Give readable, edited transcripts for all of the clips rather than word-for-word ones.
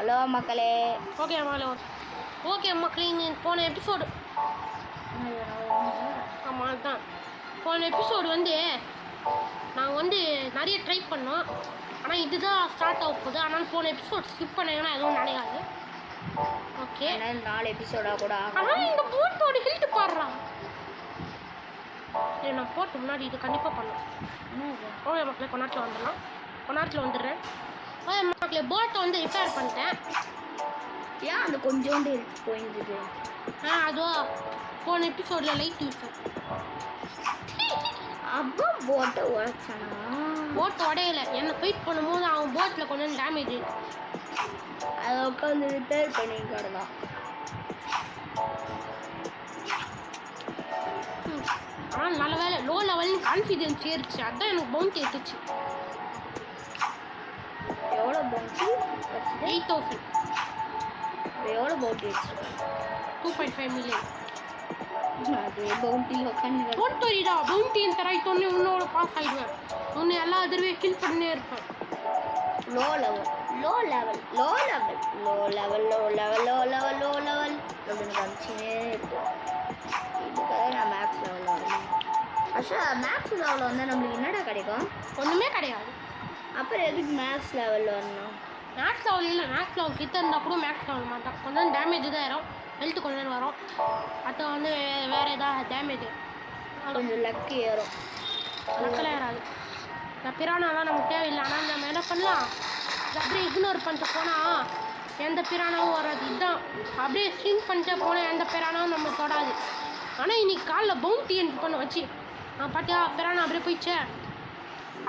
Hello மக்களே. Okay மக்களே, போன எபிசோடு ஆமாம் அதுதான் போன எபிசோடு வந்து நாங்கள் வந்து நிறைய ட்ரை பண்ணோம். ஆனால் இதுதான் ஸ்டார்ட் ஆக போகுது. ஆனால் போன எபிசோட் ஸ்கிப் பண்ணீங்கன்னா எதுவும் நினைக்காது. ஓகே 4 எபிசோடாக கூட ஆனால் இந்த போட்டோட ஹில்ட்டு பாடுறான். நான் போட்டு முன்னாடி இது கண்டிப்பாக பண்ணலாம். ஓகே மக்களே, கொஞ்ச நேரத்தில் வந்துடுறேன். ஓகே மக்களே, போட்டை வந்து ரிப்பேர் பண்ணிட்டேன். ஏன் அந்த கொஞ்சோண்டு எடுத்து போயிருந்தது? அதுவா போன எபிசோடில் லைட் யூஸ் அப்போ போட்டை உடைச்சானா? போட்டை உடையலை. என்னை ஃபைட் பண்ணும்போது அவன் போட்டில் கொஞ்சம் டேமேஜ் இருக்கு. அதை உட்காந்து ரிப்பேர் பண்ணிக்கிடலாம். ஆனால் நல்ல வேலை லோ லெவல்னு கான்ஃபிடென்ஸ் ஏறிச்சு. அதுதான் எனக்கு பவுண்ட் ஏற்றுச்சு. எவ்வளோ பவுண்டி? 8000. எவ்வளோ பவுண்டி வச்சுருக்கேன்? 2.5 million. அது பவுண்டியில் உட்காந்து தோட்டா பவுண்டின்னு தராய்த்தோன்னே உன்னோட பாஸ் ஆகிடுவேன். உன்னை எல்லா தடவையும் கில் பண்ணினே இருப்பேன். லோ லெவல் அப்படின்னு காமிச்சினே இருக்கும். இதுக்காக நான் மேக்ஸ் லெவலில் வரேன். ஆக்சுவலாக மேக்ஸ் லெவலில் வந்தால் நம்மளுக்கு என்னடா கிடைக்கும்? ஒன்றுமே கிடையாது. அப்புறம் எதுக்கு மேக்ஸ் லெவலில் வரணும்? மேக்ஸ் லெவல் இல்லை, மேக்ஸ் லெவல் கிட்ட இருந்தால் கூட மேக்ஸ் லெவல் மாட்டான். கொஞ்சம் டேமேஜ் தான் ஏறும், ஹெல்த்து கொஞ்சம் நேரம் வரும். அது வந்து வேறு ஏதாவது டேமேஜ் கொஞ்சம் லக்கு ஏறும். லக்கெல்லாம் ஏறாது. இந்த பிரானாலாம் நமக்கு தேவையில்லை. ஆனால் நம்ம என்ன பண்ணலாம், அப்படியே இக்னோர் பண்ணிட்டு போனால் எந்த பிரானாவும் வராது. இதுதான் அப்படியே ஸ்விங் பண்ணிட்டே போனால் எந்த பிரானாவும் நம்ம தொடாது. ஆனால் இன்னைக்கு காலைல பவுண்டி என்ட்ரி பண்ண வச்சு பார்த்தியா பிரானா அப்படியே போயிடுச்சே.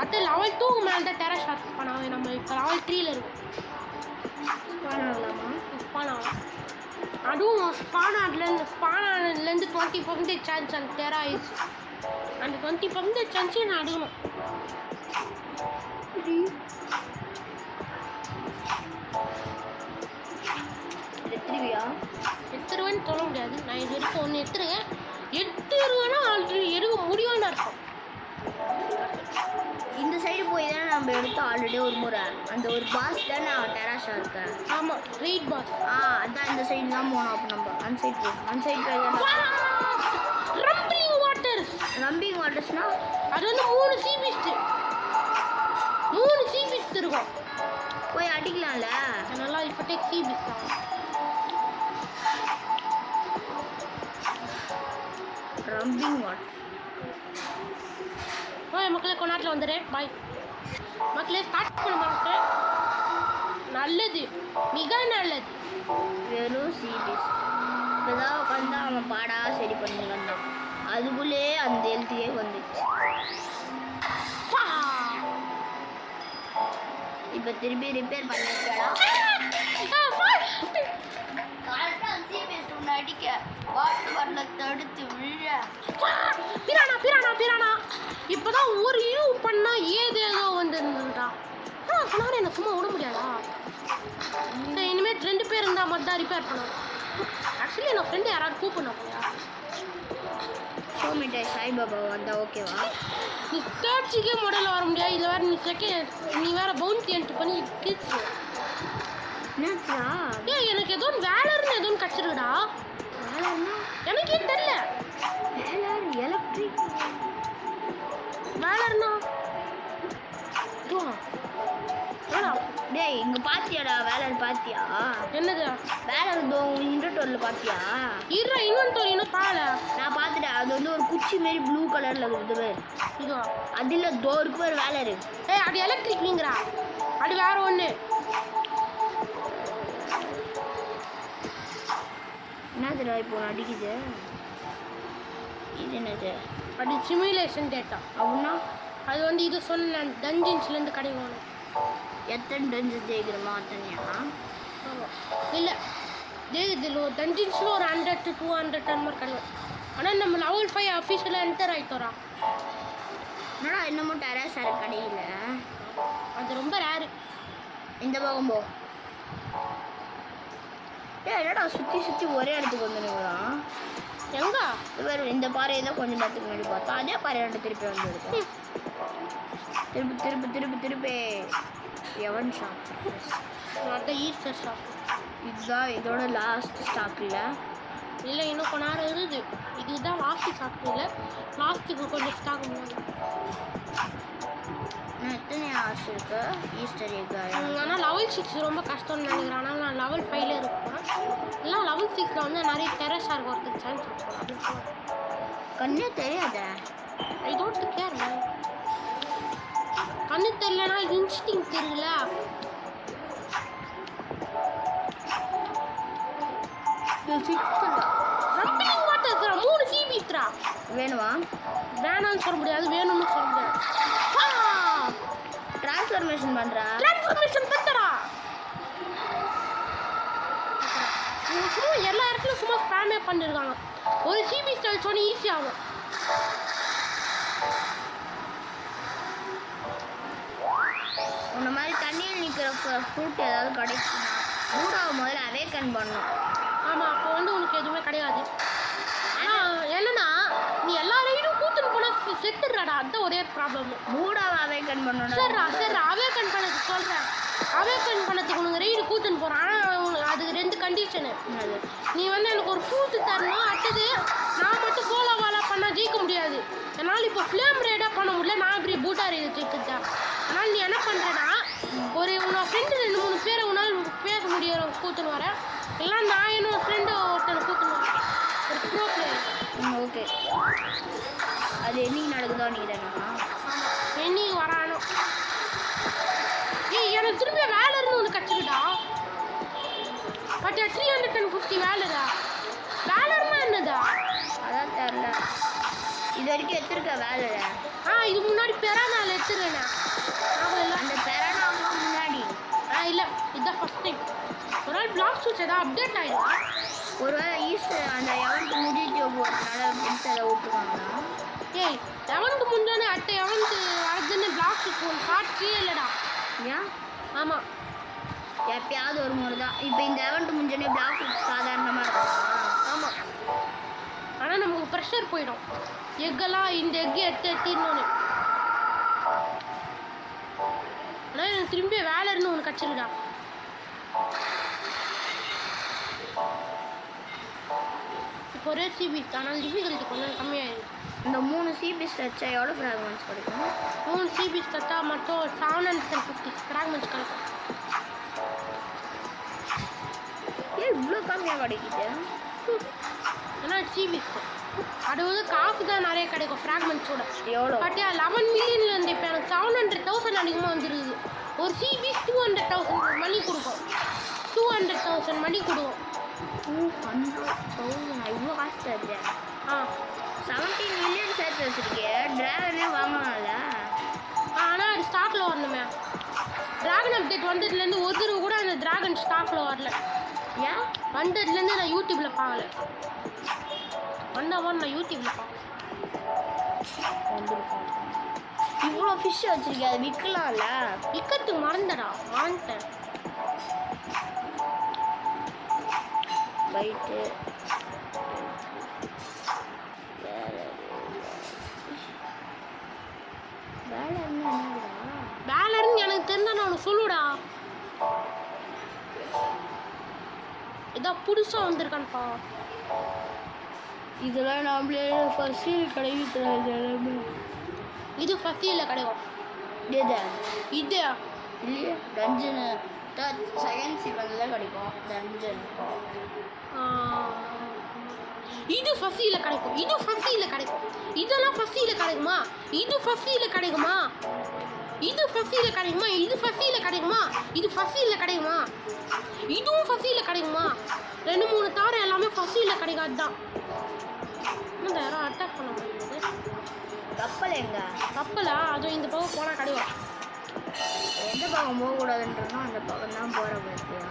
அது லெவல் 2 மேலே தான் டெரஸ் ஷார்ட் பண்ணாவே. நம்ம இப்போ லெவல் 3ல் இருக்கும். ஸ்பான் ஆகலாம். அதுவும் ஸ்பானானதுலேருந்து 20% சான்ஸ் அந்த டெரா ஆயிடுச்சு. அந்த 20% சான்ஸே நான் அடுக்கணும். எடுத்துருவேன்னு சொல்ல முடியாது. நான் இது வரைக்கும் ஒன்று எடுத்துருவேன்னா ஆல்ரெடி எடுக்க முடியும்னு அர்த்தம். இந்த சைடு போய் தானே நம்ம எடுத்தோம் ஆல்ரெடி ஒரு முறை. அந்த ஒரு பாஸ் தானே டெராஷா இருக்கேன். ஆமாம், ரெய்ட் பாஸ். அதான் இந்த சைடு தான் போனோம். அப்போ நம்ம அந்த சைடு போய் ரம்பிங் வாட்டர்ஸ்னா அது வந்து 3 சீ பீஸ்ட் இருக்கும். போய் அடிக்கலாம்ல. நல்லா இப்போ சீ பீஸ்ட் தான். ரம்பிங் வாட்டர். ஓய் மக்களே, கொஞ்ச நேரத்தில் வந்துடுறேன். பாய் மக்களே. ஸ்டார்ட் பண்ண மாட்டேன். நல்லது, மிக நல்லது. வெறும் சீரியஸ் இப்போதான் உட்காந்து அவன் பாடா சரி பண்ணி வந்தான். அதுக்குள்ளே அந்த எழுத்தியே வந்துச்சு. இப்போ திருப்பி ரிப்பேர் பண்ணிருக்கலாம். அடிக்க வாட்டர் வரல தடுத்து விழ. பிரானா இப்போதான் ஒரு யூ பண்ணா ஏதேதோ வந்துருந்தா. என்ன சும்மா விட முடியாதா? சரி, இனிமேல் 2 பேர் இருந்தால் மட்டும் தான் ரிப்பேர் பண்ணுவோம். ஆக்சுவலி என் ஃப்ரெண்டு யாராவது கூப்பிடணும் போயா. ஷோமிட்டை சாய்பாபா வந்தால் ஓகேவா? நீ தேர்ச்சிக்கே மாடலில் வர முடியாது. இதில் வேறு நீ வேறு பவுண்டி என்ட்ரி பண்ணி கிழிச்சு. எனக்கு ஏதோ வேலர்னு எதுவும் கச்சிருக்குடா. எனக்கே தெரியல. எலக்ட்ரிக் வேலர்னா டேய் இங்கே பார்த்தியாடா? வேலர் பார்த்தியா? என்னது வேலர்? இன்வென்டோரியில் பார்த்தியா? இன்வென்டோரினா பால நான் பார்த்துட்டேன். அது வந்து ஒரு குச்சி மாரி ப்ளூ கலரில் இருக்குது. இதுவா? அதில் தோருக்கு பேர் வேலரு. அது எலக்ட்ரிக்ங்கிறா. அது வேற ஒன்று. என்னதுடா இப்போ அடிக்குது? இது என்னது? அது சிமுலேஷன் டேட்டா. அப்படின்னா அது வந்து இது சொன்ன டஞ்சன்ஸ்லேருந்து கிடைக்கணும். எத்தனை டஞ்சன்ஸ் ஜெயிக்கிறோமா அத்தனையா? இல்லை, இதில் ஒரு டஞ்சன்ஸில் ஒரு 100 to 200 அந்த மாதிரி கிடைக்கும். ஆனால் நம்ம லெவல் 5 அஃபிஷியலாக என்டர் ஆகிட்டோரா. என்னடா இன்னமும் டெரஸ் கடையில்? அது ரொம்ப ரேரு. இந்த பக்கம் போ. என்னடா சுற்றி ஒரே இடத்துக்கு வந்துடுங்களாம். எங்க வேறு இந்த பாறையை தான் கொஞ்சம் நேரத்துக்கு முன்னாடி பார்த்தா அதே பாறையாட்ட திருப்பி வந்துருக்கோம். திருப்பி எவன் ஷாப் அதான் ஈஸ்டர் ஸ்டாக். இதுதான் இதோட லாஸ்ட் ஸ்டாக் இல்லை? இல்லை, இன்னும் கொஞ்ச நேரம் இருக்குது. இதுதான் லாஸ்ட்டு ஸ்டாக் இல்லை, லாஸ்ட்டுக்கு கொஞ்சம் ஸ்டாக் முடியாது. இன்னும் எத்தனை ஹார்ஸ் இருக்கு ஈஸ்டர் எக்? ஆனால் லெவல் 6 ரொம்ப கஷ்டம்னு நினைக்கிறேன். ஆனால் நான் லெவல் 5ல இருப்பேன். இல்லை லெவல் 6ல் வந்து நிறைய டெரஸாக வரதுக்கு சான்ஸ் இருக்கும். கண்ணே தெரியாத. I don't care man. கண்ணு தெரியலனா இன்ஸ்டிங் தெரியல. ரப்பிங் வாட்டர் 3 சிபிஸ்ரா வேணுமா? வேணாம்னு சொல்ல முடியாது, வேணும்னு சொல்ல முடியாது. ட்ரான்ஸ்ஃபர்மேஷன் பண்ணுறா. ட்ரான்ஸ்ஃபர்மேஷன் பண்ணுறா. சும்மா எல்லா இடத்துலையும் சும்மா ஸ்பேமே பண்ணியிருக்காங்க. ஒரு சிபி ஸ்டைல் சொன்னி ஈஸியாகும். உன்ன மாதிரி தண்ணியில் நிற்கிற ஃப்ரூட் ஏதாவது கிடைக்குமா? மூடாவை முதல்ல அவேக்கன் பண்ணணும். ஆமாம், அப்போ வந்து உனக்கு எதுவுமே கிடையாது. ஆனால் என்னன்னா நீ எல்லா ரைடும் கூத்துன்னு போனால் செத்துடுறாடா, அதுதான் ஒரே ப்ராப்ளம். மூடாவை அவேக்கன் பண்ணணும். சரி அவேக்கன் பண்ணதுக்கு சொல்கிறேன். அவேக்கன் பண்ணதுக்கு உனக்கு ரைடு கூத்துன்னு போகிறான். ஆனால் உனக்கு அதுக்கு 2 கண்டிஷனு. நீ வந்து எனக்கு ஒரு ஃப்ரூட்டு தரணும், அடுத்தது நான் மட்டும் சோலோவாலா பண்ணால் ஜெயிக்க முடியாது. என்னால் இப்போ ஃப்ளேம் ரைடாக பண்ண முடியல, நான் இப்படி பூட்டா ரைடு ஜெயிக்கிட்டேன். அதனால் நீ என்ன பண்ணுறேன்னா உன்னோட ஃப்ரெண்டு 2-3 பேரை உன்னால் பேச முடியும் கூத்துன்னு வரேன். இல்லை நான் என்னோட ஃப்ரெண்டு ஒருத்தனை கூத்துன்னு வரேன், ஒரு ப்ரோ பிளேயர். ஓகே, அது என்னைக்கு நடக்குதோ நீங்கள் தானேம்மா? என்னைக்கு வரானோ? ஏய், எனக்கு திரும்ப வேலர்னு ஒன்று கற்றுக்கிட்டா. பட் 350 வேலரா? வேலர்னா என்னதா? அதான் தெரில. இது வரைக்கும் எடுத்துருக்க வேலை? இது முன்னாடி பெரானால எடுத்துருவேண்ணா. அந்த பெரானாவுக்கு முன்னாடி? இல்லை, இதுதான் ஃபஸ்ட் டைம். ஒரு நாள் பிளாக் சூட்ஸ் ஏதாவது அப்டேட் ஆகிடும். ஒருவேளை ஈஸ்டர் அந்த எவனுக்கு முடிஞ்சு போகிறதுனால ஃப்ரெண்ட்ஸ் அதை விட்டுருவாங்களா? ஏய், எவனுக்கு முன்னாடி அட்டை எவனுக்கு வரதுன்னு பிளாக் சூட்ஸ் ஒன்று காட்சியே இல்லைடா. ஏன்? ஆமாம், எப்பயாவது ஒரு முறை தான். இப்போ இந்த எவன்ட்டு முடிஞ்சோடனே பிளாக் சூட்ஸ் சாதாரணமாக இருக்கும். ஆமாம், ஆனால் நமக்கு ப்ரெஷர் போயிடும். எக்கெல்லாம் இந்த எக்கு எடுத்துன்னு. ஆனால் எனக்கு திரும்பி வேலைன்னு ஒன்று கச்சிருடா. இப்போ ஒரே சிபி, ஆனால் டிஃபிகல்ட்டி கொஞ்சம் கம்மியாகிடும். இந்த 3 சிபிஸ் வச்சா எவ்வளோ ஃப்ராக்மெண்ட்ஸ் கிடைக்கும்? 3 சிபிஸ் தத்தா மட்டும் 750 ஃப்ராக்மெண்ட்ஸ் கிடைக்கும். ஏன் இவ்வளோ கம்மியாக கிடைக்குது? ஏன்னா சிபிஸ் அது வந்து காசு தான் நிறைய கிடைக்கும் ஃப்ராக்மெண்ட்ஸோட. எவ்வளோ? பட் 11 மில்லியன்லேருந்து இப்போ எனக்கு 700,000 அதிகமாக வந்துருக்குது. ஒரு சிபிஸ் 200,000 மணி கொடுக்கும். 200,000 மணி கொடுக்கும். 200,000 இவ்வளோ காசு தருது? 17 மில்லியன் சேர்த்து வச்சுருக்கேன். டிராகனே வாங்கலாம்ல? ஆனால் அது ஸ்டாக்கில் வரணுமே. டிராகன் அப்டேட் வந்ததுலேருந்து ஒரு தடவை கூட அந்த டிராகன் ஸ்டாக்கில் வரல. ஏன்? வந்ததுலேருந்து நான் யூடியூப்பில் பார்க்கல. வந்தவன் நான் யூடியூப்பில் பார்க்கல. இவ்வளோ ஃபிஷ் வச்சுருக்கேன், அதை விற்கலாம்ல? விற்கிறதுக்கு மறந்துட்டேன். பைட்டு வேலர்னு எனக்கு தெரிஞ்சா நான் உனக்கு சொல்லுடா. ஏதோ புதுசாக வந்திருக்கான்ப்பா. இதெல்லாம் நம்மளே ஃபஸ்ட்டில் கிடைக்கிறது. இது ஃபஸ்ட்டில் கிடைக்கும். எது? இது இல்லையே, டஞ்சனு செகண்ட் சீசனில் கிடைக்கும் டஞ்சன். இது ஃபஸ்ட்டில் கிடைக்கும். இது ஃபஸ்ட்டில் கிடைக்கும். இதெல்லாம் ஃபஸ்ட்டில் கிடைக்குமா? இது ஃபஸ்ட்டில் கிடைக்குமா? இது ஃபஸ்ட்டில் கிடைக்குமா? இது ஃபஸ்ட்டில் கிடைக்குமா? இது ஃபஸ்ட்டில் கிடைக்குமா? இதுவும் ஃபஸ்ட்டில் கிடைக்குமா? 2-3 தவிர எல்லாமே ஃபஸ்ட்டில் கிடைக்காது தான். இந்த யாரும் அட்டாக் பண்ண முடியாது. கப்பல் எங்க? கப்பலா? அதுவும் இந்த பக்கம் போனால் கிடைக்கும். எந்த பக்கம் போகக்கூடாதுன்றனோ அந்த பக்கம் தான் போகிற பார்த்தியா?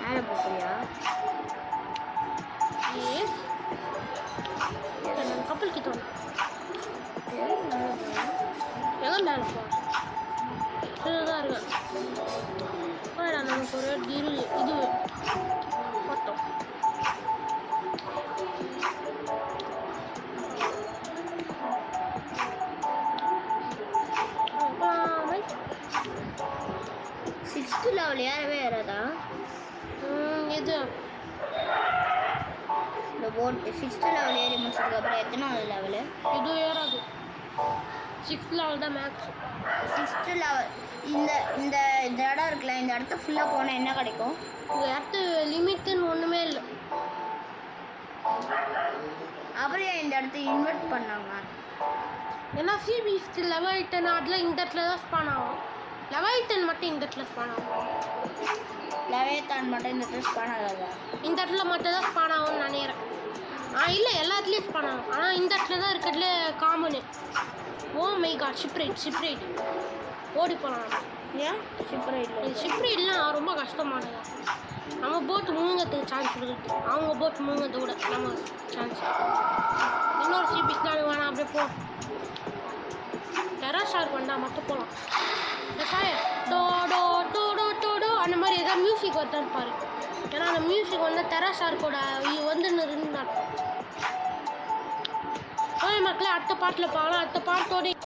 மேலே போகிறியா? கப்பல் கிட்ட எங்கே மேலே போகிறோம்? இதுதான் இருக்கு. நமக்கு ஒரு இது மொத்தம் 6th லெவல் ஏறவே ஏறாதா? எது இந்த போட் 6th லெவல் ஏறி முடிச்சதுக்கப்புறம் எத்தனாவது லெவலு? இது ஏறாது. 6th லெவல் தான் மேக்ஸ். 6th லெவல் இந்த இந்த இந்த இடம் இருக்குல்ல, இந்த இடத்த ஃபுல்லாக போனால் என்ன கிடைக்கும்? இந்த இடத்து லிமிட்டுன்னு ஒன்றுமே இல்லை. அப்புறம் ஏன் இந்த இடத்த இன்வெர்ட் பண்ணாங்க? ஏன்னா சிபிஎஸ்டி லெவல் 10 அதில் இந்த இடத்துல தான் ஸ்பான் ஆகும். லெவல் 10 மட்டும் இந்த இடத்துல ஸ்பான் ஆகும். லெவல் மட்டும் இந்த இடத்துல ஸ்பான் ஆகாதா? இந்த இடத்துல மட்டும் தான் ஸ்பான் ஆகும்னு நினைக்கிறேன். இல்லை எல்லாத்துலேயும் ஸ்பான் ஆகும். ஆனால் இந்த இடத்துல தான் இருக்கிறதுல காமனு. ஓ மை காட், ஷிப்ரைட் ஓடி போகலாம். ஏன் ஷிப்ரைட்லாம் ரொம்ப கஷ்டமானது. நம்ம போட்டு முழுங்கிறதுக்கு சான்ஸ் இருக்குது. அவங்க போட்டு முழுங்கிறத விட நம்ம சான்ஸ். இன்னொரு சிபிஎஸ்லாம் வேணாம், அப்படியே போ. டெரஸார் பண்ணால் மட்டும் போகலாம். To to to to to to அந்த மாதிரி ஏதாவது மியூசிக் வருதான்னு பாரு. ஏன்னா அந்த மியூசிக் வந்து டெரஸார்க்கோட வந்து இருந்தால் மக்களே அடுத்த பாட்டில் பார்க்கலாம். அடுத்த பாட்டோட